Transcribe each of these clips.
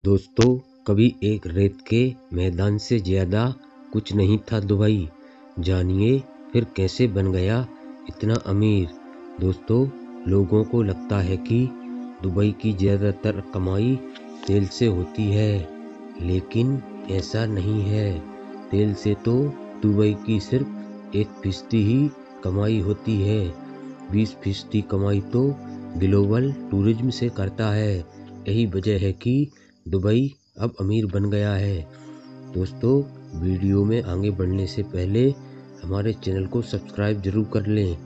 दोस्तों, कभी एक रेत के मैदान से ज़्यादा कुछ नहीं था दुबई। जानिए फिर कैसे बन गया इतना अमीर। दोस्तों, लोगों को लगता है कि दुबई की ज़्यादातर कमाई तेल से होती है, लेकिन ऐसा नहीं है। तेल से तो दुबई की सिर्फ 1% ही कमाई होती है। 20% कमाई तो ग्लोबल टूरिज्म से करता है। यही वजह है कि दुबई अब अमीर बन गया है। दोस्तों, वीडियो में आगे बढ़ने से पहले हमारे चैनल को सब्सक्राइब जरूर कर लें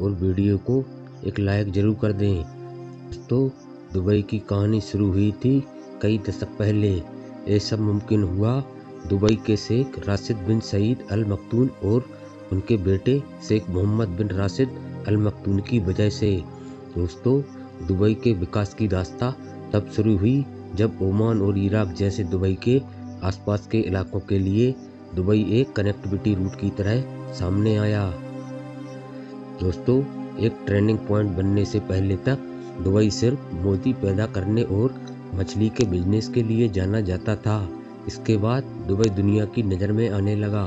और वीडियो को एक लाइक जरूर कर दें। दोस्तों, दुबई की कहानी शुरू हुई थी कई दशक पहले। ये सब मुमकिन हुआ दुबई के शेख राशिद बिन सईद अल मक्तूम और उनके बेटे शेख मोहम्मद बिन राशिद अल मक्तूम की वजह से। दोस्तों, दुबई के विकास की दास्तां तब शुरू हुई जब ओमान और इराक जैसे दुबई के आसपास के इलाकों के लिए दुबई एक कनेक्टिविटी रूट की तरह सामने आया। दोस्तों, एक ट्रेंडिंग पॉइंट बनने से पहले तक दुबई सिर्फ मोती पैदा करने और मछली के बिजनेस के लिए जाना जाता था। इसके बाद दुबई दुनिया की नज़र में आने लगा।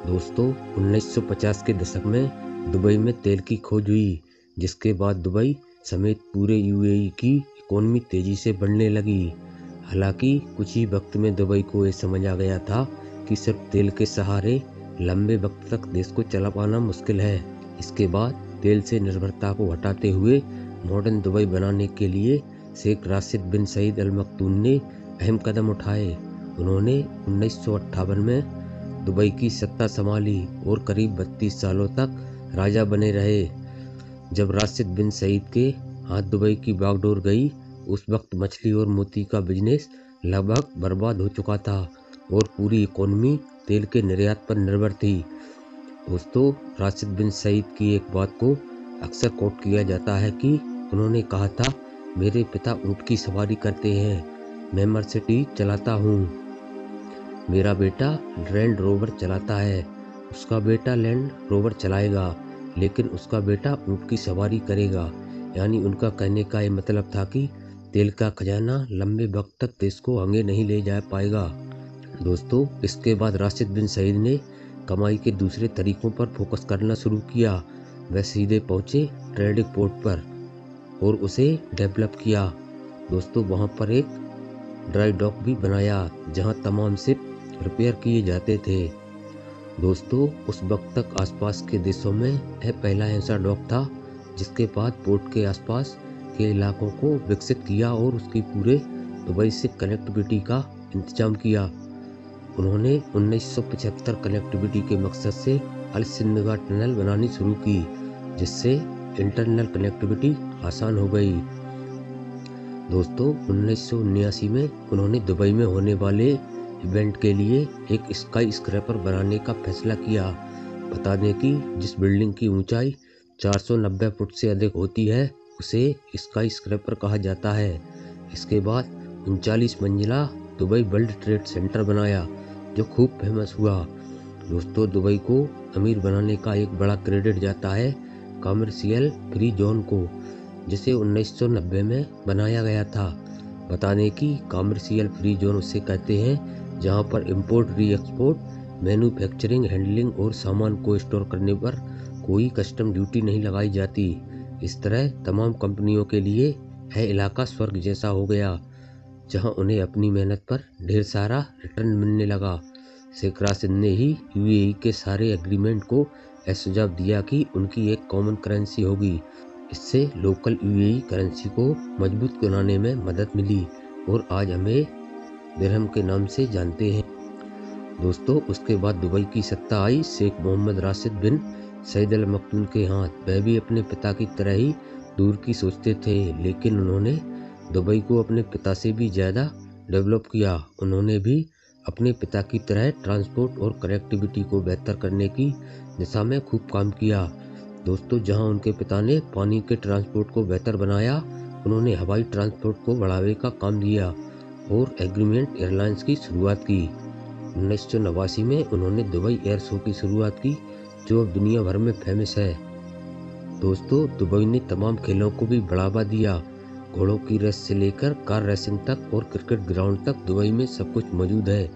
दोस्तों, 1950 के दशक में दुबई में तेल की खोज हुई, जिसके बाद दुबई समेत पूरे यूएई की इकोनॉमी तेजी से बढ़ने लगी। हालांकि कुछ ही वक्त में दुबई को ये समझ आ गया था कि सिर्फ तेल के सहारे लंबे वक्त तक देश को चला पाना मुश्किल है। इसके बाद तेल से निर्भरता को हटाते हुए मॉडर्न दुबई बनाने के लिए शेख राशिद बिन सईद अल मक्तूम ने अहम कदम उठाए। उन्होंने 1958 में दुबई की सत्ता संभाली और करीब 32 सालों तक राजा बने रहे। जब राशिद बिन सईद के हाथ दुबई की बागडोर गई, उस वक्त मछली और मोती का बिजनेस लगभग बर्बाद हो चुका था और पूरी इकोनॉमी तेल के निर्यात पर निर्भर थी। दोस्तों, राशिद बिन सईद की एक बात को अक्सर कोट किया जाता है कि उन्होंने कहा था, मेरे पिता ऊंट की सवारी करते हैं, मैं मर्सिडीज चलाता हूँ। मेरा बेटा लैंड रोवर चलाता है, उसका बेटा लैंड रोवर चलाएगा, लेकिन उसका बेटा ऊंट की सवारी करेगा। यानी उनका कहने का ये मतलब था कि तेल का खजाना लंबे वक्त तक देश को आगे नहीं ले जा पाएगा। दोस्तों, इसके बाद राशिद बिन सईद ने कमाई के दूसरे तरीकों पर फोकस करना शुरू किया। वह सीधे पहुंचे ट्रेडिंग पोर्ट पर और उसे डेवलप किया। दोस्तों, वहां पर एक ड्राई डॉक भी बनाया जहां तमाम शिप रिपेयर किए जाते थे। दोस्तों, उस वक्त तक आसपास के देशों में यह पहला ऐसा डॉक था जिसके बाद पोर्ट के आसपास के इलाकों को विकसित किया और उसकी पूरे दुबई से कनेक्टिविटी का इंतजाम किया। उन्होंने 1975 कनेक्टिविटी के मकसद से अल सिंदगा टनल बनानी शुरू की, जिससे इंटरनल कनेक्टिविटी आसान हो गई। दोस्तों, 1979 में उन्होंने दुबई में होने वाले इवेंट के लिए एक स्काई स्क्रैपर बनाने का फैसला किया। बता दें कि जिस बिल्डिंग की ऊंचाई 490 फुट से अधिक होती है उसे स्काई स्क्रैपर कहा जाता है। इसके बाद 39 मंजिला दुबई वर्ल्ड ट्रेड सेंटर बनाया, जो खूब फेमस हुआ। दोस्तों, दुबई को अमीर बनाने का एक बड़ा क्रेडिट जाता है कॉमर्शियल फ्री जोन को, जिसे 1990 में बनाया गया था। बता दें कि कॉमर्शियल फ्री जोन उसे कहते हैं जहां पर इंपोर्ट, री एक्सपोर्ट, मैन्युफैक्चरिंग, हैंडलिंग और सामान को स्टोर करने पर कोई कस्टम ड्यूटी नहीं लगाई जाती। इस तरह तमाम कंपनियों के लिए यह इलाका स्वर्ग जैसा हो गया, जहां उन्हें अपनी मेहनत पर ढेर सारा रिटर्न मिलने लगा। शेख राशिद ने ही यूएई के सारे एग्रीमेंट को यह सुझाव दिया कि उनकी एक कॉमन करेंसी होगी। इससे लोकल यूएई करेंसी को मजबूत बनाने में मदद मिली और आज हमें दिरहम के नाम से जानते हैं। दोस्तों, उसके बाद दुबई की सत्ता आई शेख मोहम्मद राशिद बिन सईद अल मक्तूम के हाथ। वह भी अपने पिता की तरह ही दूर की सोचते थे, लेकिन उन्होंने दुबई को अपने पिता से भी ज़्यादा डेवलप किया। उन्होंने भी अपने पिता की तरह ट्रांसपोर्ट और कनेक्टिविटी को बेहतर करने की दिशा में खूब काम किया। दोस्तों, जहां उनके पिता ने पानी के ट्रांसपोर्ट को बेहतर बनाया, उन्होंने हवाई ट्रांसपोर्ट को बढ़ावे का काम दिया और एग्रीमेंट एयरलाइंस की शुरुआत की। 1989 में उन्होंने दुबई एयर शो की शुरुआत की, जो अब दुनिया भर में फेमस है। दोस्तों, दुबई ने तमाम खेलों को भी बढ़ावा दिया। घोड़ों की रेस से लेकर कार रेसिंग तक और क्रिकेट ग्राउंड तक दुबई में सब कुछ मौजूद है।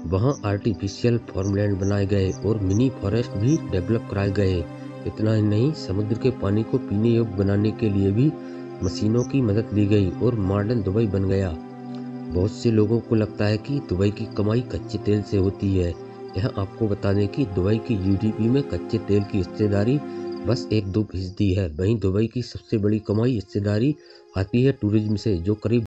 वहाँ आर्टिफिशियल फार्मलैंड बनाए गए और मिनी फॉरेस्ट भी डेवलप कराए गए। इतना ही नहीं, समुद्र के पानी को पीने योग्य बनाने के लिए भी मशीनों की मदद ली गई और मॉडर्न दुबई बन गया। बहुत से लोगों को लगता है कि दुबई की कमाई कच्चे तेल से होती है। यह आपको बता दें कि दुबई की जीडीपी में कच्चे तेल की हिस्सेदारी बस 1-2% है। वहीं दुबई की सबसे बड़ी कमाई हिस्सेदारी आती है टूरिज्म से, जो करीब